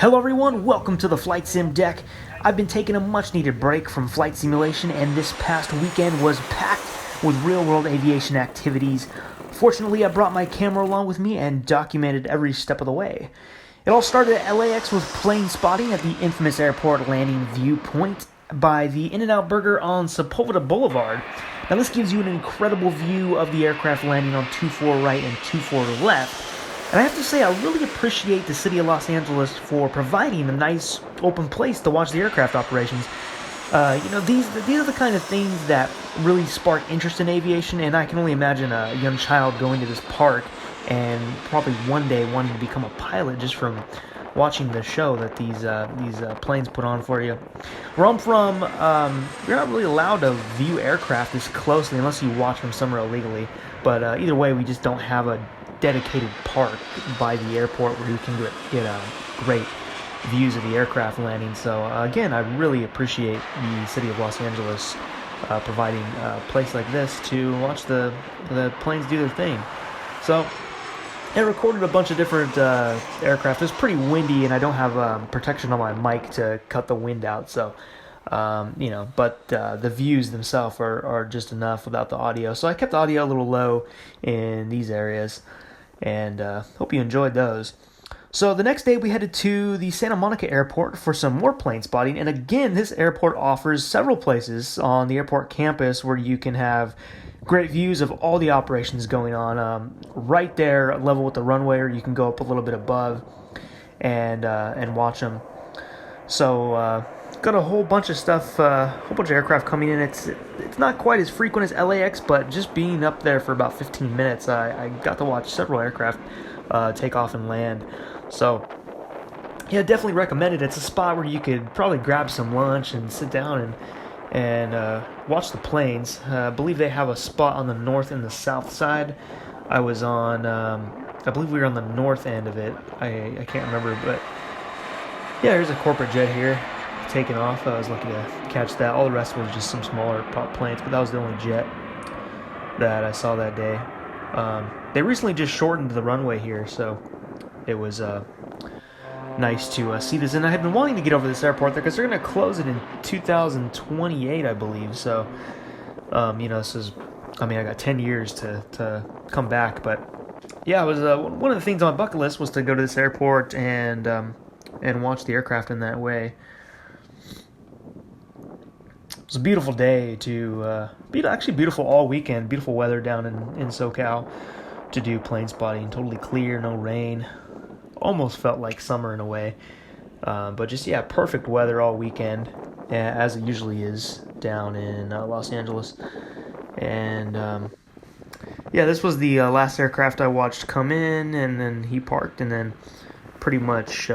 Hello everyone, welcome to the Flight Sim Deck. I've been taking a much needed break from flight simulation, and this past weekend was packed with real-world aviation activities. Fortunately, I brought my camera along with me and documented every step of the way. It all started at LAX with plane spotting at the infamous airport landing viewpoint by the In-N-Out Burger on Sepulveda Boulevard. Now this gives you an incredible view of the aircraft landing on 24 right and 24 left. And I have to say, I really appreciate the city of Los Angeles for providing a nice open place to watch the aircraft operations. These are the kind of things that really spark interest in aviation, and I can only imagine a young child going to this park and probably one day wanting to become a pilot just from watching the show that these planes put on for you. Where I'm from, you're not really allowed to view aircraft this closely unless you watch them somewhere illegally. But either way, we just don't have a dedicated park by the airport where you can get great views of the aircraft landing. So again, I really appreciate the city of Los Angeles providing a place like this to watch the planes do their thing. So I recorded a bunch of different aircraft. It's pretty windy, and I don't have protection on my mic to cut the wind out. So but the views themselves are just enough without the audio. So I kept the audio a little low in these areas, and hope you enjoyed those. So the next day we headed to the Santa Monica airport for some more plane spotting, and again, this airport offers several places on the airport campus where you can have great views of all the operations going on. Right there, level with the runway, or you can go up a little bit above and watch them. So got a whole bunch of stuff, a whole bunch of aircraft coming in. It's not quite as frequent as LAX, but just being up there for about 15 minutes, I got to watch several aircraft take off and land. So yeah, definitely recommend it. It's a spot where you could probably grab some lunch and sit down and watch the planes. I believe they have a spot on the north and the south side. I was on, I believe we were on the north end of it. I can't remember, but yeah, there's a corporate jet here taking off. I was lucky to catch that. All the rest was just some smaller prop planes, but that was the only jet that I saw that day. They recently just shortened the runway here, so it was nice to see this. And I had been wanting to get over this airport there because they're going to close it in 2028, I believe. So, this is, I got 10 years to come back. But yeah, it was one of the things on my bucket list was to go to this airport and watch the aircraft in that way. It was a beautiful day actually beautiful all weekend. Beautiful weather down in SoCal to do plane spotting. Totally clear, no rain. Almost felt like summer in a way. But just, yeah, perfect weather all weekend, as it usually is down in Los Angeles. And this was the last aircraft I watched come in, and then he parked, and then pretty much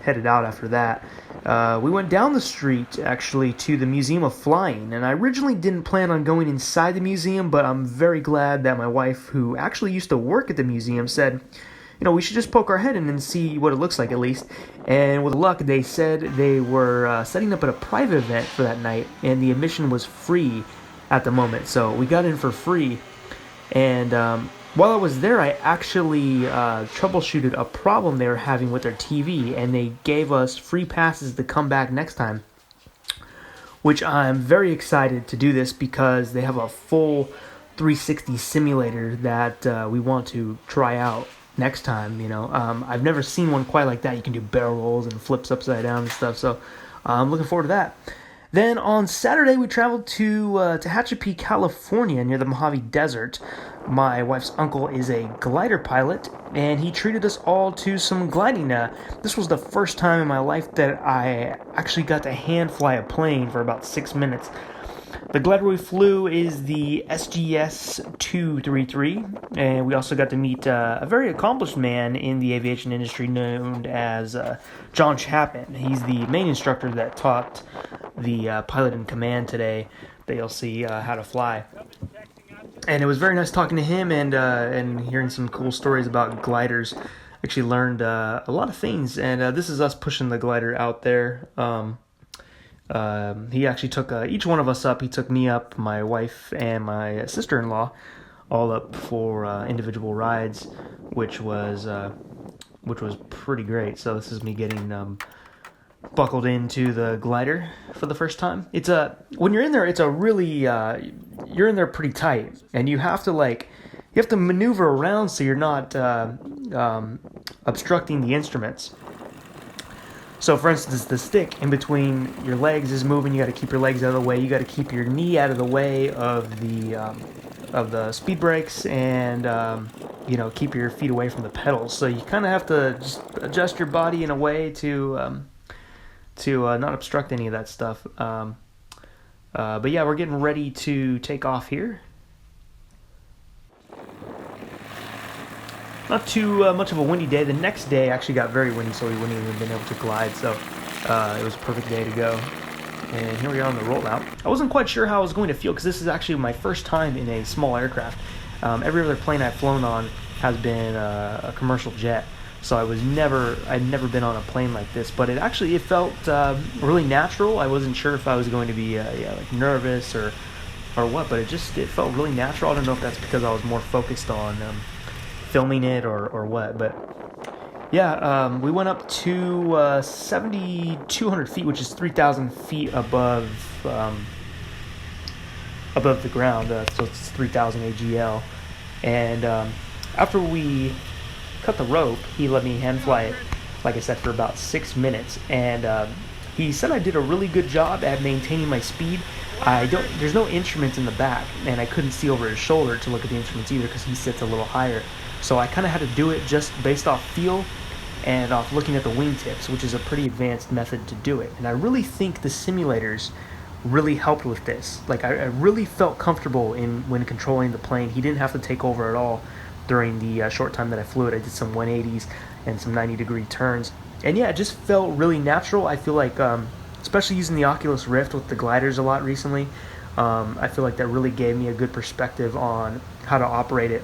headed out after that. We went down the street, actually, to the Museum of Flying, and I originally didn't plan on going inside the museum, but I'm very glad that my wife, who actually used to work at the museum, said, we should just poke our head in and see what it looks like, at least. And with luck, they said they were setting up at a private event for that night, and the admission was free at the moment, so we got in for free. And while I was there, I actually troubleshooted a problem they were having with their TV, and they gave us free passes to come back next time, which I'm very excited to do this because they have a full 360 simulator that we want to try out next time. I've never seen one quite like that. You can do barrel rolls and flips upside down and stuff, so I'm looking forward to that. Then on Saturday, we traveled to Tehachapi, California, near the Mojave Desert. My wife's uncle is a glider pilot, and he treated us all to some gliding. This was the first time in my life that I actually got to hand fly a plane for about 6 minutes. The glider we flew is the SGS-233, and we also got to meet a very accomplished man in the aviation industry known as John Chapman. He's the main instructor that taught the pilot in command today that you'll see how to fly. And it was very nice talking to him and hearing some cool stories about gliders. Actually learned a lot of things, and this is us pushing the glider out there. He actually took each one of us up. He took me up, my wife, and my sister-in-law, all up for individual rides, which was which was pretty great. So this is me getting buckled into the glider for the first time. It's when you're in there, it's a really you're in there pretty tight, and you have to maneuver around so you're not obstructing the instruments. So for instance, the stick in between your legs is moving. You got to keep your legs out of the way. You got to keep your knee out of the way of the speed brakes, and keep your feet away from the pedals. So you kind of have to just adjust your body in a way to not obstruct any of that stuff. But yeah, we're getting ready to take off here. Not too much of a windy day. The next day actually got very windy, so we wouldn't even have been able to glide. So it was a perfect day to go. And here we are on the rollout. I wasn't quite sure how I was going to feel because this is actually my first time in a small aircraft. Every other plane I've flown on has been a commercial jet. So I'd never been on a plane like this, but it felt really natural. I wasn't sure if I was going to be like nervous or what, but it felt really natural. I don't know if that's because I was more focused on filming it or what, but yeah, we went up to 7,200 feet, which is 3,000 feet above the ground. So it's 3,000 AGL, and after we cut the rope, he let me hand fly it, like I said, for about 6 minutes, and he said I did a really good job at maintaining my speed. There's no instruments in the back, and I couldn't see over his shoulder to look at the instruments either because he sits a little higher. So I kind of had to do it just based off feel and off looking at the wingtips, which is a pretty advanced method to do it. And I really think the simulators really helped with this. Like I really felt comfortable when controlling the plane. He didn't have to take over at all during the short time that I flew it. I did some 180s and some 90-degree turns. And yeah, it just felt really natural. I feel like, especially using the Oculus Rift with the gliders a lot recently, I feel like that really gave me a good perspective on how to operate it.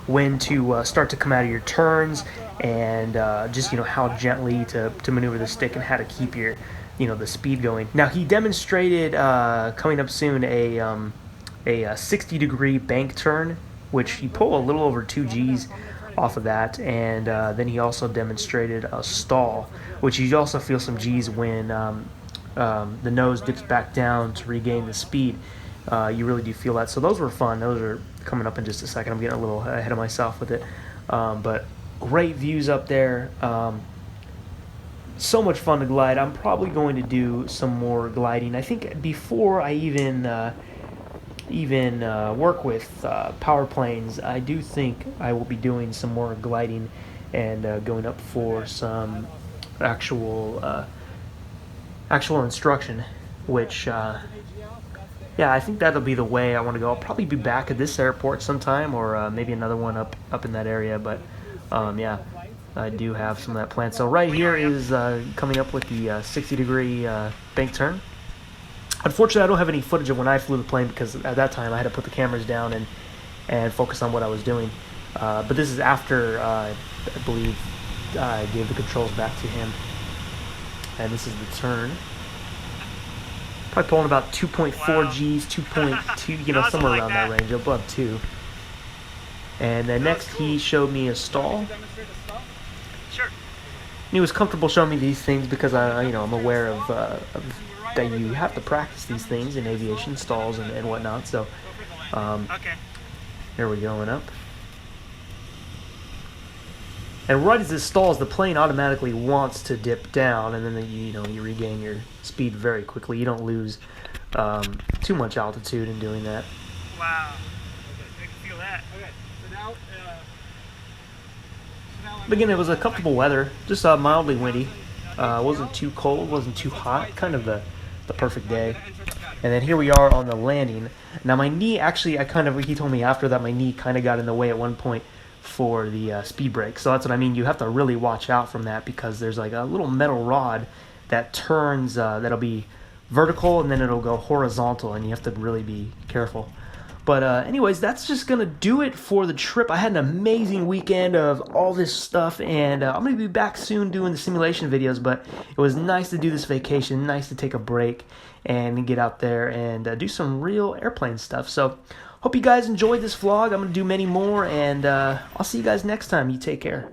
When to start to come out of your turns, and just how gently to maneuver the stick and how to keep your the speed going. Now he demonstrated coming up soon a 60-degree bank turn, which you pull a little over 2 Gs off of that, and then he also demonstrated a stall, which you also feel some Gs when the nose dips back down to regain the speed. You really do feel that. So those were fun. Those are coming up in just a second. I'm getting a little ahead of myself with it. But great views up there. So much fun to glide. I'm probably going to do some more gliding. I think before I even work with power planes, I do think I will be doing some more gliding and going up for some actual instruction, which yeah, I think that'll be the way I want to go. I'll probably be back at this airport sometime, or maybe another one up in that area. But yeah, I do have some of that planned. So right here is coming up with the 60-degree bank turn. Unfortunately, I don't have any footage of when I flew the plane because at that time I had to put the cameras down and focus on what I was doing. But this is after I believe I gave the controls back to him. And this is the turn. Probably pulling about 2.4 Gs, 2.2, somewhere around that range, above 2. And then next he showed me a stall. Sure. He was comfortable showing me these things because I'm aware of that you have to practice these things in aviation, stalls and whatnot. So Okay. here we're going up. And right as it stalls, the plane automatically wants to dip down, and then you regain your speed very quickly. You don't lose too much altitude in doing that. Wow. I can feel that. Okay. So now, But again, it was a comfortable weather, just mildly windy. Wasn't too cold, wasn't too hot. Kind of the perfect day. And then here we are on the landing. Now my knee actually, he told me after that my knee kind of got in the way at one point for the speed brake. So that's what I mean. You have to really watch out from that because there's like a little metal rod that turns, that'll be vertical and then it'll go horizontal, and you have to really be careful. But anyways, that's just going to do it for the trip. I had an amazing weekend of all this stuff, and I'm going to be back soon doing the simulation videos, but it was nice to do this vacation, nice to take a break and get out there and do some real airplane stuff. So Hope you guys enjoyed this vlog. I'm going to do many more, and I'll see you guys next time. You take care.